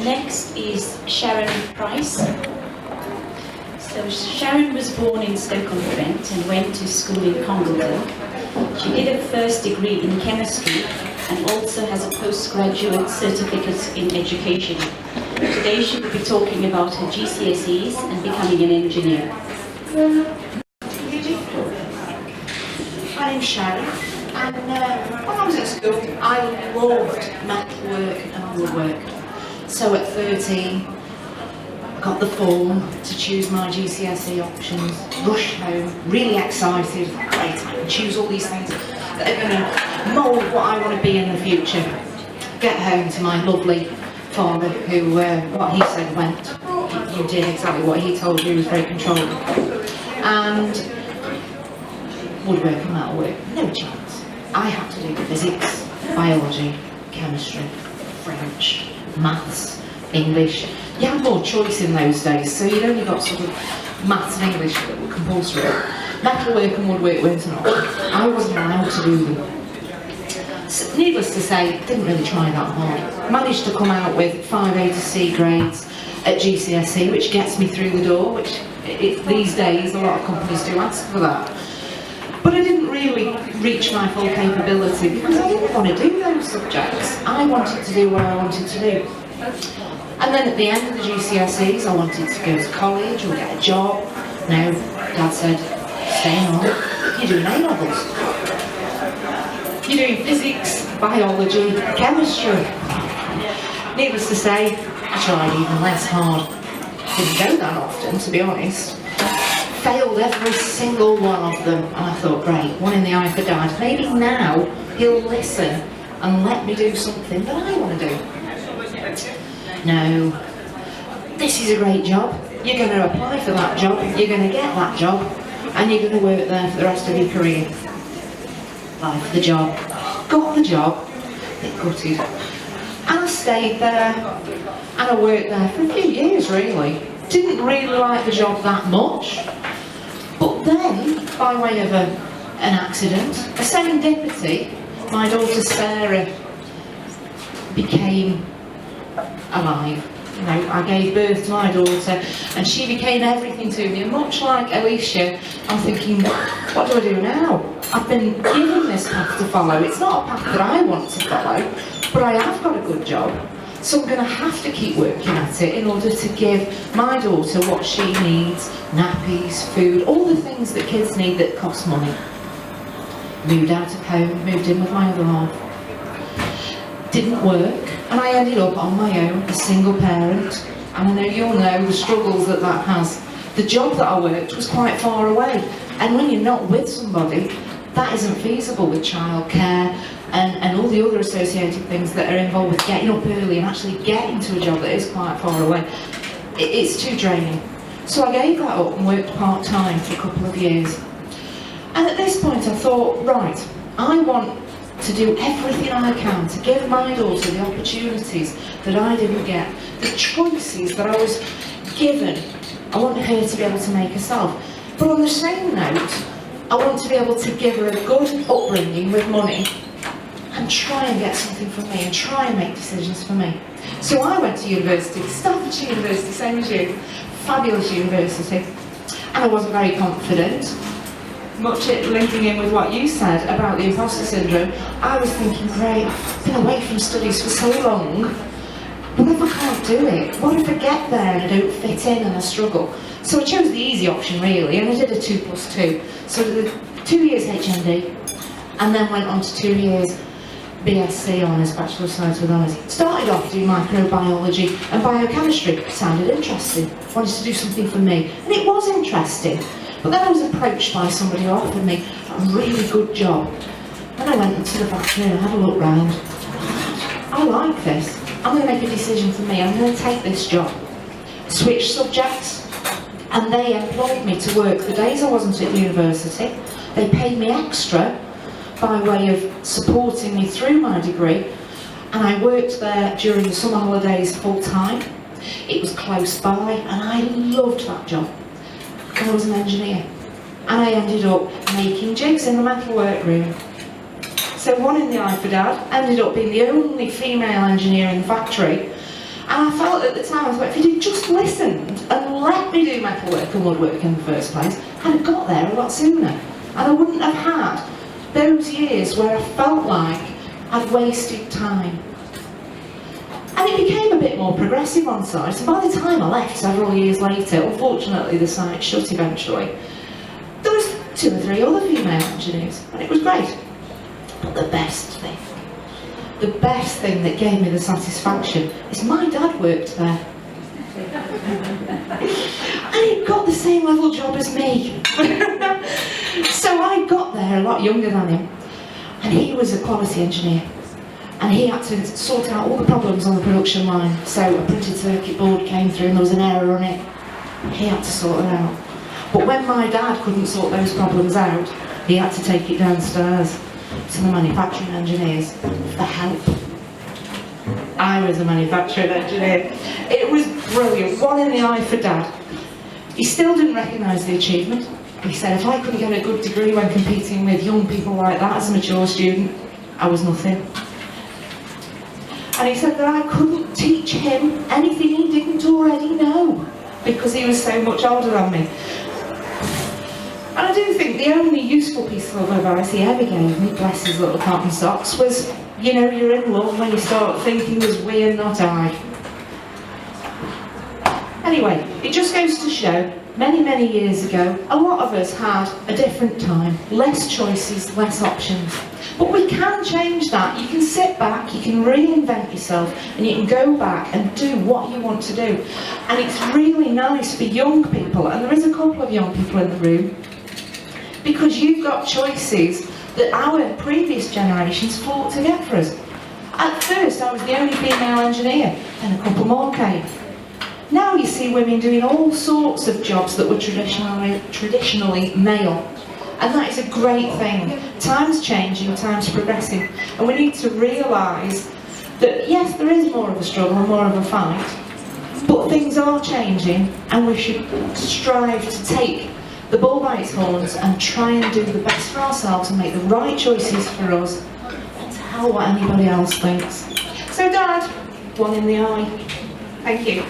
Next is Sharon Price. So Sharon was born in Stoke-on-Trent and went to school in Congleton. She did a first degree in chemistry and also has a postgraduate certificate in education. Today she will be talking about her GCSEs and becoming an engineer. My name's Sharon, and when I was at school I loved metalwork and woodwork. So at 13 I got the form to choose my GCSE options, rushed home, really excited, great, I can choose all these things that are going to mould what I want to be in the future. Get home to my lovely father who, what he said went, you did exactly what he told you, he was very controlling. And woodwork and metalwork, no chance. I had to do physics, biology, chemistry, French, maths, English. You had more choice in those days, so you'd only got sort of maths and English that were compulsory. Metalwork and woodwork weren't an option. I wasn't allowed to do them. So, needless to say, didn't really try that hard. Managed to come out with 5A to C grades at GCSE, which gets me through the door, which these days a lot of companies do ask for that. But I didn't really reach my full capability because I didn't want to do those subjects. I wanted to do what I wanted to do. And then at the end of the GCSEs, I wanted to go to college or get a job. No, Dad said, stay on, you're doing A-levels. You're doing physics, biology, chemistry. Needless to say, I tried even less hard. Didn't go that often, to be honest. Failed every single one of them, and I thought, great, one in the eye for Dad. Maybe now he'll listen and let me do something that I want to do. No, this is a great job. You're going to apply for that job, you're going to get that job, and you're going to work there for the rest of your career. Applied for the job, got the job, a bit gutted, and I stayed there, and I worked there for a few years really. Didn't really like the job that much, but then, by way of an accident, a serendipity, my daughter Sarah became alive. You know, I gave birth to my daughter and she became everything to me, and much like Alicia, I'm thinking, what do I do now? I've been given this path to follow. It's not a path that I want to follow, but I have got a good job. So I'm going to have to keep working at it in order to give my daughter what she needs, nappies, food, all the things that kids need that cost money. Moved out of home, moved in with my other half. Didn't work, and I ended up on my own, a single parent. And I know you'll know the struggles that that has. The job that I worked was quite far away, and when you're not with somebody, that isn't feasible with childcare and all the other associated things that are involved with getting up early and actually getting to a job that is quite far away. It's too draining. So I gave that up and worked part-time for a couple of years. And at this point I thought, right, I want to do everything I can to give my daughter the opportunities that I didn't get, the choices that I was given. I want her to be able to make herself. But on the same note, I want to be able to give her a good upbringing with money and try and get something from me and try and make decisions for me. So I went to university, Staffordshire University, same as you, fabulous university, and I wasn't very confident. Much linking in with what you said about the imposter syndrome, I was thinking, great, I've been away from studies for so long, what if I can't do it? What if I get there and I don't fit in and I struggle? So I chose the easy option really, and I did a 2+2. So I did 2 years HND, and then went on to 2 years BSc Honours, Bachelor of Science with Honours. Started off doing microbiology and biochemistry. It sounded interesting, wanted to do something for me, and it was interesting. But then I was approached by somebody who offered me a really good job. And I went into the factory and I had a look round. I like this. I'm going to make a decision for me. I'm going to take this job. Switched subjects, and they employed me to work the days I wasn't at university. They paid me extra by way of supporting me through my degree, and I worked there during the summer holidays full time. It was close by, and I loved that job. I was an engineer, and I ended up making jigs in the metalwork room. So one in the eye for Dad, ended up being the only female engineer in the factory, and I felt at the time, I thought, if he'd just listened and let me do metalwork and woodwork in the first place, I'd have got there a lot sooner. And I wouldn't have had those years where I felt like I'd wasted time. And it became a bit more progressive on site, so by the time I left several years later, unfortunately the site shut eventually, there was 2 or 3 other female engineers, and it was great. But the best thing that gave me the satisfaction is my dad worked there. And he got the same level job as me. So I got there a lot younger than him, and he was a quality engineer. And he had to sort out all the problems on the production line. So a printed circuit board came through and there was an error on it. He had to sort it out. But when my dad couldn't sort those problems out, he had to take it downstairs to the manufacturing engineers for help. I was a manufacturing engineer. It was brilliant. 1 in the eye for Dad. He still didn't recognise the achievement. He said if I couldn't get a good degree when competing with young people like that as a mature student, I was nothing. And he said that I couldn't teach him anything he didn't already know because he was so much older than me. And I do think the only useful piece of advice he ever gave me, bless his little cotton socks, was, you know, you're in love when you start thinking there's we and not I. Anyway, it just goes to show, many years ago, a lot of us had a different time, less choices, less options. But we can change that. You can sit back, you can reinvent yourself, and you can go back and do what you want to do. And it's really nice for young people, and there is a couple of young people in the room, because you've got choices that our previous generations fought to get for us. At first, I was the only female engineer, and a couple more came. Now you see women doing all sorts of jobs that were traditionally male. And that is a great thing. Time's changing, time's progressing. And we need to realise that, yes, there is more of a struggle and more of a fight, but things are changing, and we should strive to take the bull by its horns and try and do the best for ourselves and make the right choices for us, and to hell what anybody else thinks. So Dad, 1 in the eye. Thank you.